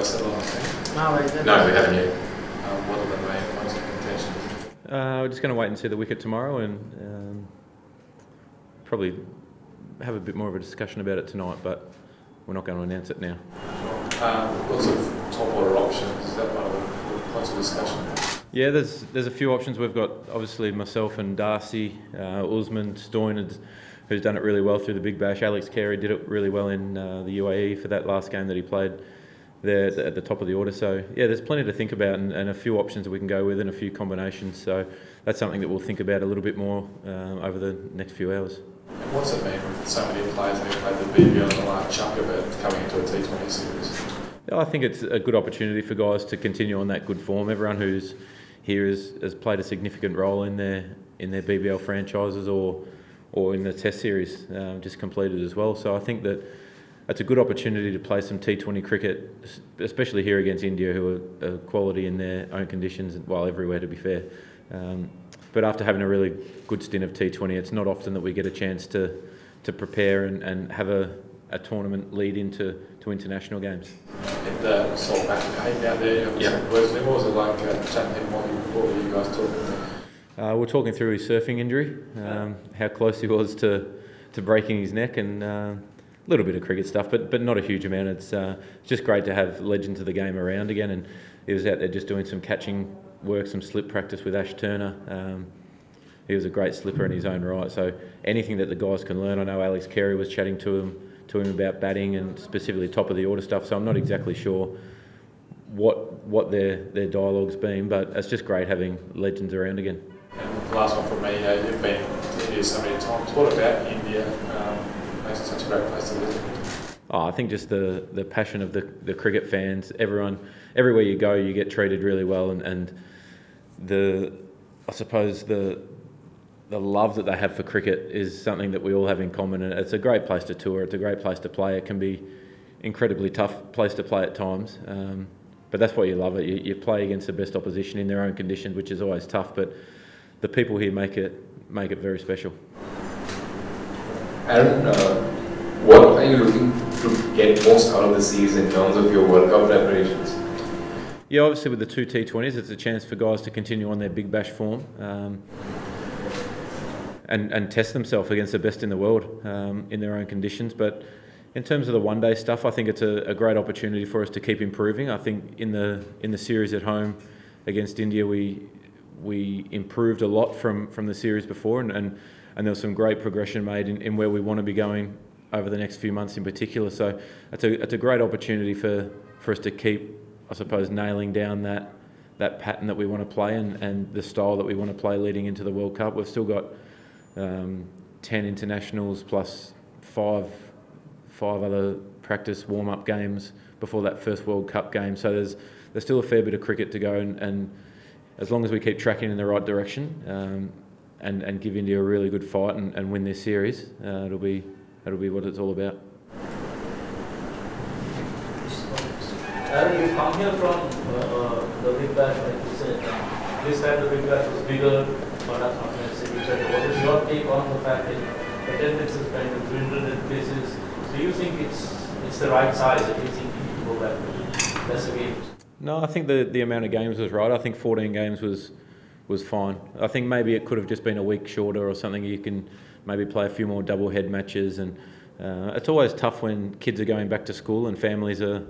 settled on the team? No, we haven't yet. What are the main points of contention? We're just going to wait and see the wicket tomorrow and probably have a bit more of a discussion about it tonight, but we're not going to announce it now. Lots of top order options, is that one of the points of discussion? Yeah, there's a few options. We've got obviously myself and Darcy, Usman, Stoyne, who's done it really well through the Big Bash. Alex Carey did it really well in the UAE for that last game that he played there at the top of the order. So yeah, there's plenty to think about and a few options that we can go with and a few combinations. So that's something that we'll think about a little bit more over the next few hours. And what's it mean with so many players who played the BBL in the last chunk of it coming into a T20 series? I think it's a good opportunity for guys to continue on that good form. Everyone who's here has played a significant role in their BBL franchises or in the Test series just completed as well. So I think that it's a good opportunity to play some T20 cricket, especially here against India, who are quality in their own conditions, well, everywhere to be fair. But after having a really good stint of T20, it's not often that we get a chance to prepare and have a tournament lead into international games. And Saul McIntyre down there, what was it like chatting to him? What were you guys talking about? We're talking through his surfing injury, how close he was to breaking his neck, and a little bit of cricket stuff, but not a huge amount. It's just great to have legends of the game around again, and he was out there just doing some catching work, some slip practice with Ash Turner. He was a great slipper in his own right, so anything that the guys can learn. I know Alex Carey was chatting to him about batting and specifically top of the order stuff, so I'm not exactly sure what their dialogue's been, but it's just great having legends around again. And the last one from me, you've been to India so many times. What about India makes it such a great place to live? I think just the passion of the cricket fans. Everywhere you go, you get treated really well, and I suppose the love that they have for cricket is something that we all have in common, and it's a great place to tour. It's a great place to play. It can be incredibly tough place to play at times, but that's why you love it. You play against the best opposition in their own conditions, which is always tough, but the people here make it very special. Aaron, what are you looking to get most out of the series in terms of your World Cup preparations? Yeah, obviously with the two T20s, it's a chance for guys to continue on their Big Bash form and test themselves against the best in the world in their own conditions. But in terms of the one-day stuff, I think it's a great opportunity for us to keep improving. I think in the series at home against India, we improved a lot from the series before, and there was some great progression made in where we want to be going over the next few months in particular. So it's a great opportunity for us to keep, I suppose, nailing down that pattern that we want to play and the style that we want to play leading into the World Cup. We've still got 10 internationals plus five other practice warm-up games before that first World Cup game. So there's still a fair bit of cricket to go, and as long as we keep tracking in the right direction and give India a really good fight and win this series, it'll be what it's all about. Aaron, you come here from the Big Bash, like you said. This time the Big Bash was bigger, but what is your take on the fact that attendance is kind of dwindled in places? Do you think it's the right size, or do you think you need to go back to lesser games? No, I think the amount of games was right. I think 14 games was fine. I think maybe it could have just been a week shorter or something. You can maybe play a few more double head matches, and it's always tough when kids are going back to school and families are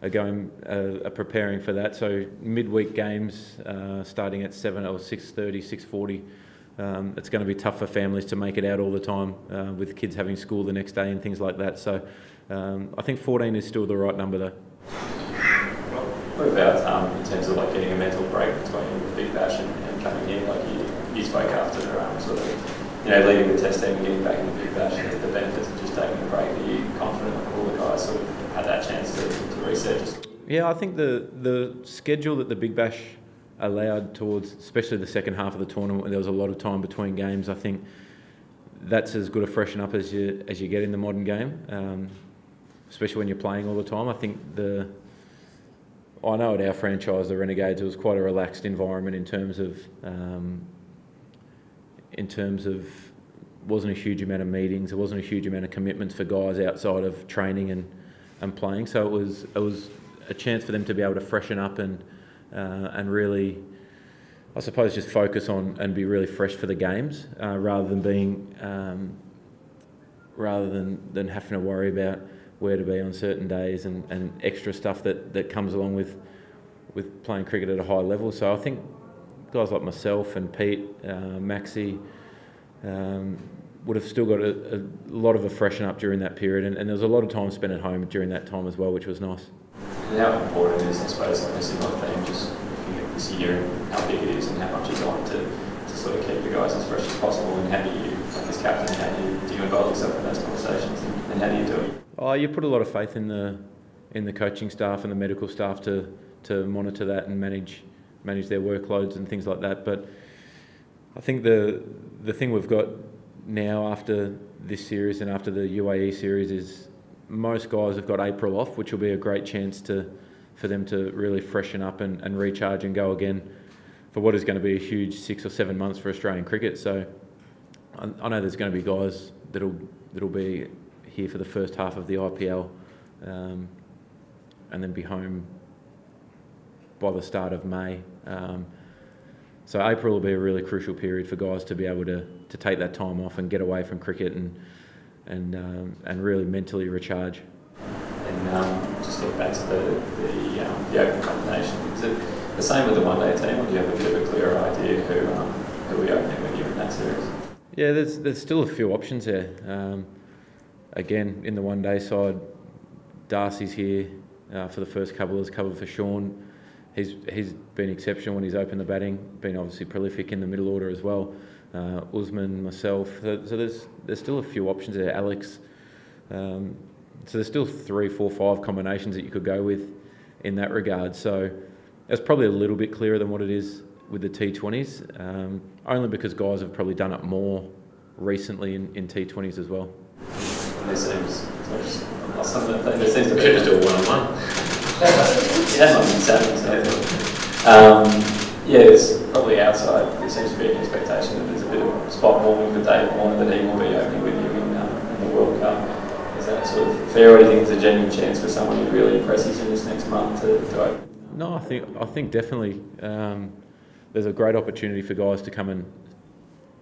preparing for that. So midweek games starting at 7 or 6:30, 6:40. It's going to be tough for families to make it out all the time with kids having school the next day and things like that. So I think 14 is still the right number though. What about in terms of like getting a mental break between Big Bash and coming in? Like you spoke after sort of leading the Test team and getting back into Big Bash, and the benefits of just taking a break. Are you confident that all the guys sort of had that chance to reset? Yeah, I think the schedule that the Big Bash allowed towards, especially the second half of the tournament, when there was a lot of time between games, I think that's as good a freshen up as you get in the modern game, especially when you're playing all the time. I think I know at our franchise, the Renegades, it was quite a relaxed environment in terms of wasn't a huge amount of meetings, there wasn't a huge amount of commitments for guys outside of training and playing. So it was a chance for them to be able to freshen up and really, I suppose, just focus on and be really fresh for the games rather than being rather than having to worry about where to be on certain days and extra stuff that comes along with playing cricket at a high level. So I think guys like myself and Pete, Maxi, would have still got a lot of a freshen up during that period, and there was a lot of time spent at home during that time as well, which was nice. And how important it is, I suppose, like a similar theme, just looking at this year and how big it is and how much it's on to sort of keep the guys as fresh as possible, and how do you, like as captain, how do you involve yourself in those conversations, and how do you do it? Oh, you put a lot of faith in the coaching staff and the medical staff to monitor that and manage their workloads and things like that. But I think the thing we've got now after this series and after the UAE series is most guys have got April off, which will be a great chance for them to really freshen up and recharge and go again for what is going to be a huge 6 or 7 months for Australian cricket. So I know there's going to be guys that'll be here for the first half of the IPL and then be home by the start of May. So April will be a really crucial period for guys to be able to take that time off and get away from cricket and really mentally recharge. And just get back to the open combination. Is it the same with the one-day team, or do you have a bit of a clearer idea who we opening when you're in that series? Yeah, there's still a few options there. Again, in the one-day side, Darcy's here for the first couple, has covered for Sean. He's been exceptional when he's opened the batting, been obviously prolific in the middle order as well. Usman, myself, so there's still a few options there. Alex, so there's still 3, 4, 5 combinations that you could go with in that regard. So it's probably a little bit clearer than what it is with the T20s, only because guys have probably done it more recently in T20s as well. And there seems to be just do a one-on-one. Yeah, it's probably outside. There seems to be an expectation that there's a bit of spot warming for David Warner, that he will be opening with you in the World Cup. Is that sort of fair, or do you think there's a genuine chance for someone who really impresses in this next month to open? No, I think definitely there's a great opportunity for guys to come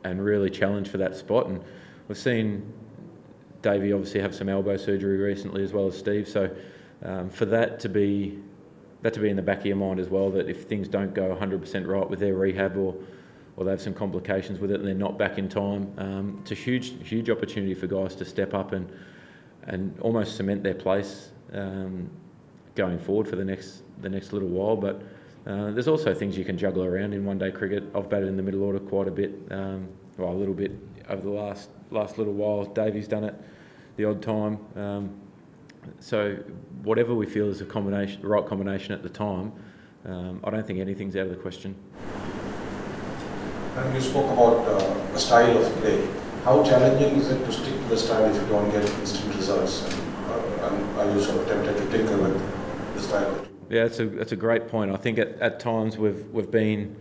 and really challenge for that spot. And we've seen Davey obviously have some elbow surgery recently, as well as Steve. So for that to be in the back of your mind as well, that if things don't go 100% right with their rehab or they have some complications with it and they're not back in time, it's a huge opportunity for guys to step up and almost cement their place going forward for the next little while. But there's also things you can juggle around in one-day cricket. I've batted in the middle order quite a bit, a little bit over the last little while. Davey's done it the odd time. So whatever we feel is the right combination at the time, I don't think anything's out of the question. And you spoke about the style of play. How challenging is it to stick to the style if you don't get instant results? And are you sort of tempted to tinker with the style? Yeah, that's a great point. I think at times we've been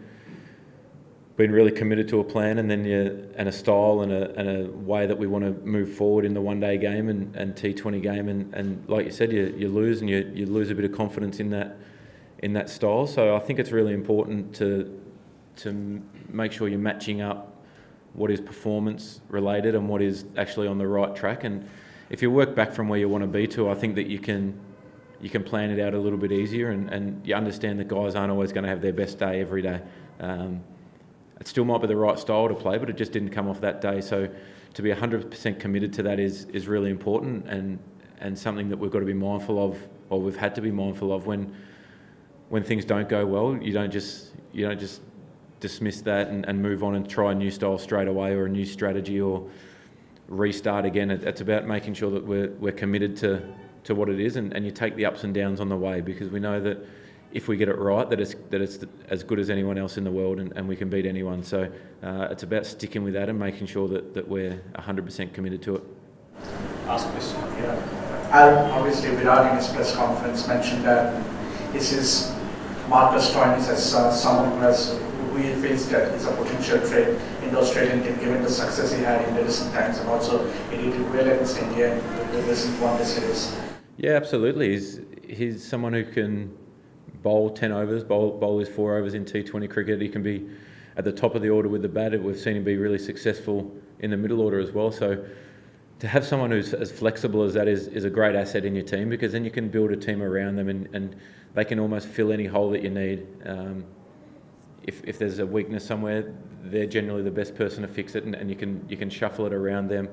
really committed to a plan and a style and a way that we want to move forward in the one-day game and T20 game, and like you said, you lose and you lose a bit of confidence in that style. So I think it's really important to make sure you're matching up what is performance related and what is actually on the right track. And if you work back from where you want to be to, I think that you can plan it out a little bit easier, and you understand that guys aren't always going to have their best day every day. It still might be the right style to play, but it just didn't come off that day. So to be 100% committed to that is really important, and something that we've got to be mindful of, or we've had to be mindful of when things don't go well. You don't just dismiss that and move on and try a new style straight away, or a new strategy, or restart again. It's about making sure that we're committed to what it is, and you take the ups and downs on the way, because we know that if we get it right, that it's as good as anyone else in the world, and we can beat anyone. So it's about sticking with that and making sure that we're 100% committed to it. Ask a question. Yeah. Aaron, obviously, Virat in his press conference mentioned that this is Marcus Stoinis as someone who he feels that is a potential threat in the Australian team, given the success he had in the recent times, and also he did well against India in the recent one-day series. Yeah, absolutely. He's someone who can bowl 10 overs, bowl his 4 overs in T20 cricket. He can be at the top of the order with the bat. We've seen him be really successful in the middle order as well. So to have someone who's as flexible as that is a great asset in your team, because then you can build a team around them and they can almost fill any hole that you need. If there's a weakness somewhere, they're generally the best person to fix it, and you can shuffle it around them.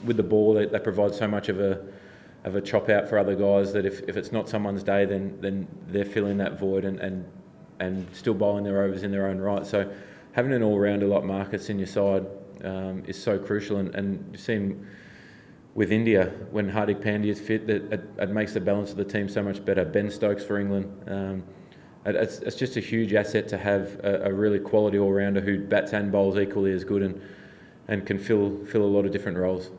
With the ball, they provide so much of a chop out for other guys that if it's not someone's day, then they're filling that void and still bowling their overs in their own right. So having an all-rounder like Marcus in your side is so crucial, and you've seen with India, when Hardik Pandya is fit, that it makes the balance of the team so much better. Ben Stokes for England. It's just a huge asset to have a really quality all-rounder who bats and bowls equally as good and can fill a lot of different roles.